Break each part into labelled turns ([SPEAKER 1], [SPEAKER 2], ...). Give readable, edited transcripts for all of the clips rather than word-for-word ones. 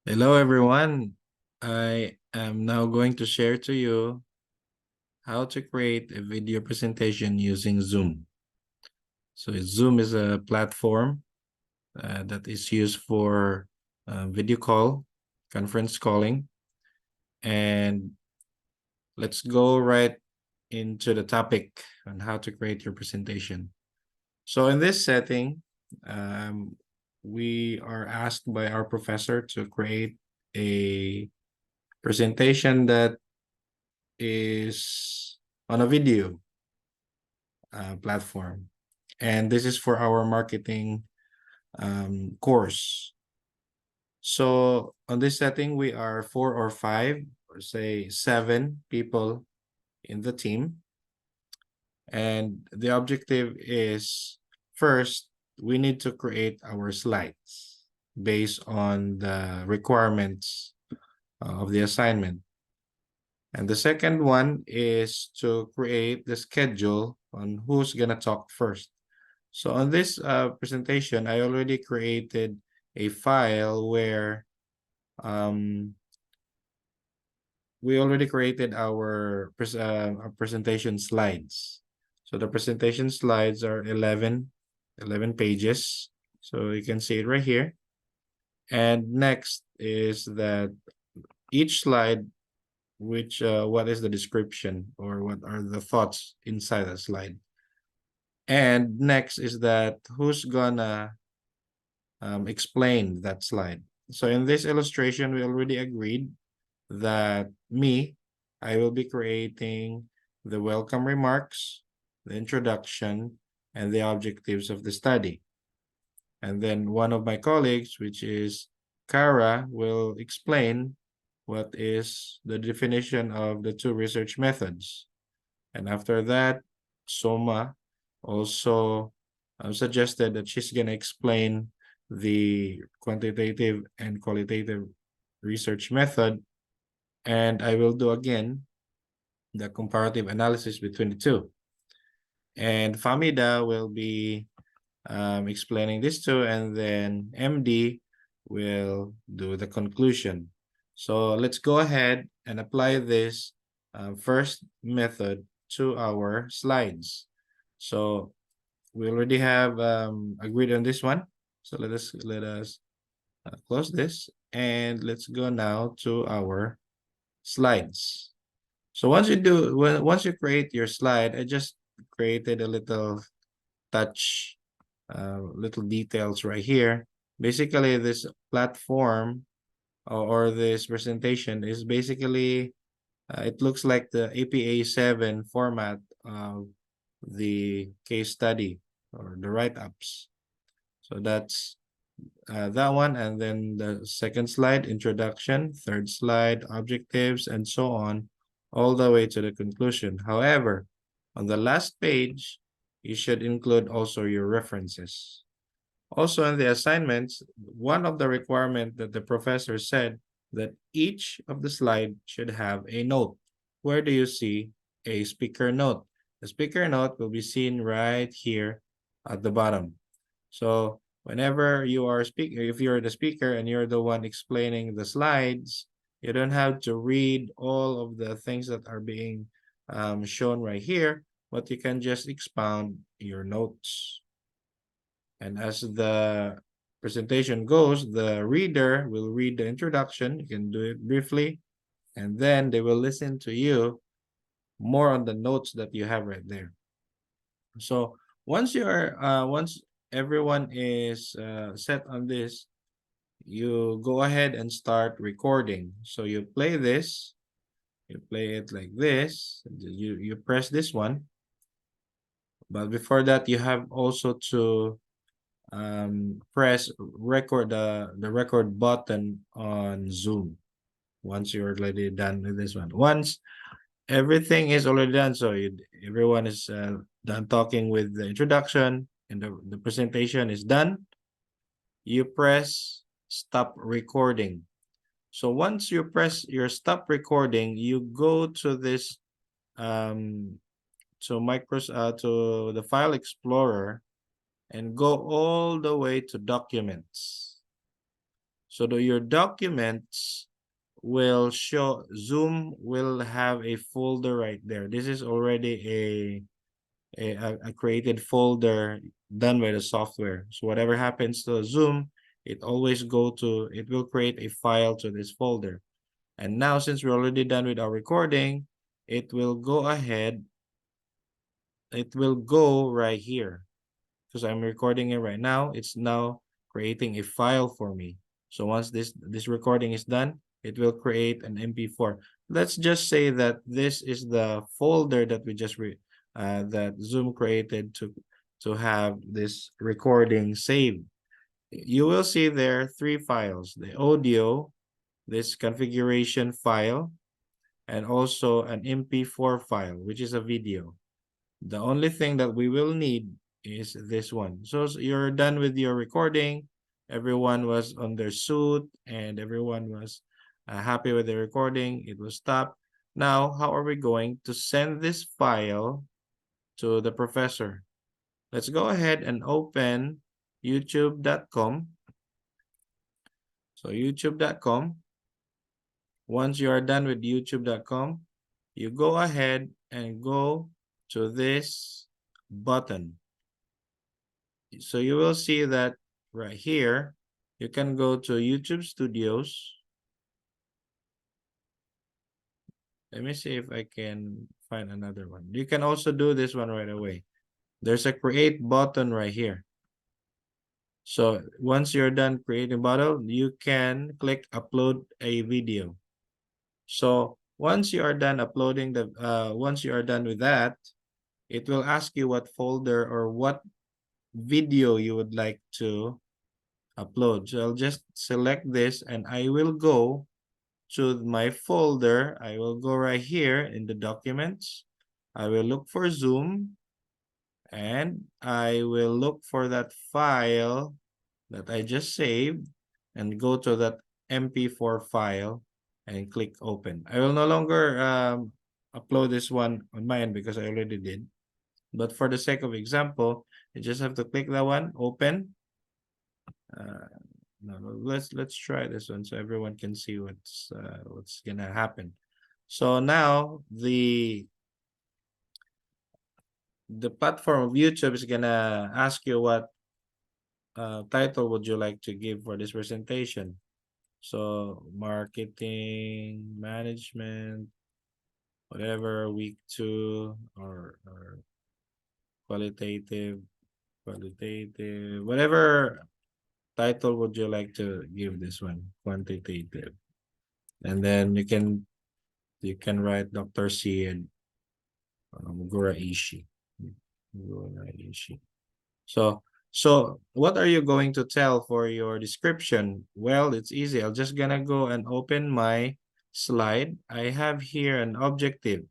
[SPEAKER 1] Hello, everyone. I am now going to share to you how to create a video presentation using Zoom. So Zoom is a platform that is used for video call, conference calling, and let's go right into the topic on how to create your presentation. So in this setting, um, we are asked by our professor to create a presentation that is on a video platform. And this is for our marketing course. So on this setting, we are 4 or 5, or say 7 people in the team. And the objective is first, we need to create our slides based on the requirements of the assignment. And the second one is to create the schedule on who's going to talk first. So on this presentation, I already created a file where we already created our presentation slides. So the presentation slides are 11 pages. So you can see it right here. And next is that each slide, what is the description or what are the thoughts inside the slide. And next is that who's gonna explain that slide. So in this illustration, we already agreed that I will be creating the welcome remarks, the introduction, and the objectives of the study. And then one of my colleagues, which is Kara, will explain what is the definition of the two research methods. And after that, Soma also suggested that she's going to explain the quantitative and qualitative research method. And I will do again the comparative analysis between the two. And Famida will be explaining this too, and then MD will do the conclusion. So let's go ahead and apply this first method to our slides. So we already have agreed on this one. So let us close this, and let's go now to our slides. So once you create your slide, I just created a little touch, little details right here. Basically, this platform or this presentation is basically it looks like the APA 7 format of the case study or the write-ups. So that's that one. And then the second slide, introduction, third slide, objectives, and so on, all the way to the conclusion. However, on the last page, you should include also your references. Also in the assignments, one of the requirements that the professor said that each of the slide should have a note. Where do you see a speaker note? The speaker note will be seen right here at the bottom. So whenever you are speaking, if you're the speaker and you're the one explaining the slides, you don't have to read all of the things that are being shown right here, but you can just expound your notes. And as the presentation goes, the reader will read the introduction. You can do it briefly, and then they will listen to you more on the notes that you have right there. So once everyone is set on this, you go ahead and start recording. So you play this, you play it like this, you press this one. But before that, you have also to press record the record button on Zoom once you're already done with this one. Once everything is already done, so everyone is done talking with the introduction and the presentation is done, you press stop recording. So once you press your stop recording, you go to this to the file explorer and go all the way to documents. So your documents will show, Zoom will have a folder right there. This is already a created folder done by the software. So whatever happens to Zoom, it will create a file to this folder. And now, since we're already done with our recording, it will go ahead. It will go right here because I'm recording it right now. It's now creating a file for me. So once this recording is done, it will create an MP4. Let's just say that this is the folder that we just that Zoom created to have this recording saved. You will see there 3 files: the audio, this configuration file, and also an MP4 file, which is a video. The only thing that we will need is this one. So you're done with your recording. Everyone was on their suit and everyone was happy with the recording. It will stop. Now, how are we going to send this file to the professor? Let's go ahead and open youtube.com. So youtube.com. Once you are done with youtube.com, you go ahead and go to this button. So you will see that right here, you can go to YouTube Studios. Let me see if I can find another one. You can also do this one right away. There's a create button right here. So once you're done creating button, you can click upload a video. So once you are done uploading once you are done with that, it will ask you what folder or what video you would like to upload. So I'll just select this and I will go to my folder. I will go right here in the documents. I will look for Zoom and I will look for that file that I just saved and go to that MP4 file and click open. I will no longer upload this one on my end because I already did. But for the sake of example, you just have to click that one, open. No, let's try this one so everyone can see what's gonna happen. So now the platform of YouTube is gonna ask you what title would you like to give for this presentation. So marketing management, whatever, week 2 or qualitative, whatever title would you like to give this one? Quantitative. And then you can write Dr. Syed Guraishi. Guraishi. So what are you going to tell for your description? Well, it's easy. I'm just gonna go and open my slide. I have here an objective.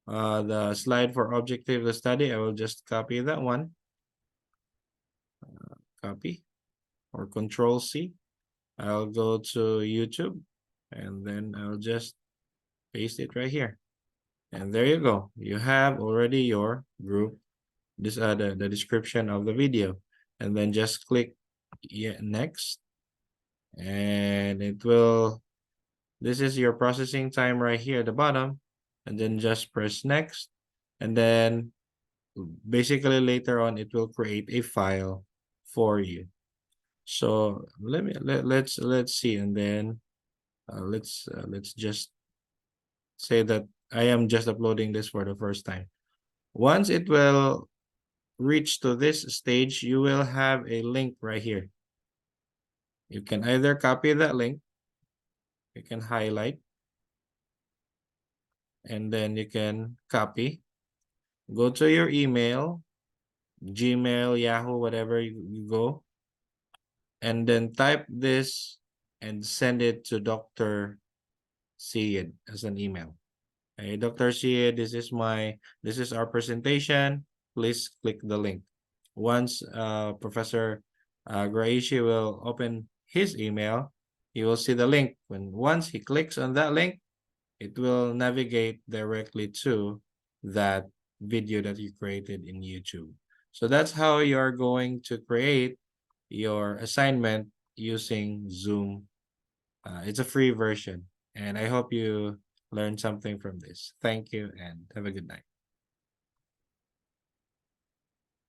[SPEAKER 1] The slide for objective the study. I will just copy that one. Copy or Control C. I'll go to YouTube and then I'll just paste it right here. And there you go. You have already your group, this the description of the video. And then just click next. And it will, this is your processing time right here at the bottom. And then just press next. And then basically later on, it will create a file for you. So let's see. And then let's just say that I am just uploading this for the first time. Once it will reach to this stage, you will have a link right here. You can either copy that link, you can highlight, and then you can copy, go to your email, Gmail, Yahoo, whatever you go, and then type this and send it to Dr. Syed as an email. Hey, Dr. Syed, this is our presentation. Please click the link. Once Professor Graishi will open his email, he will see the link. Once he clicks on that link, it will navigate directly to that video that you created in YouTube. So that's how you're going to create your assignment using Zoom. It's a free version, and I hope you learned something from this. Thank you and have a good night.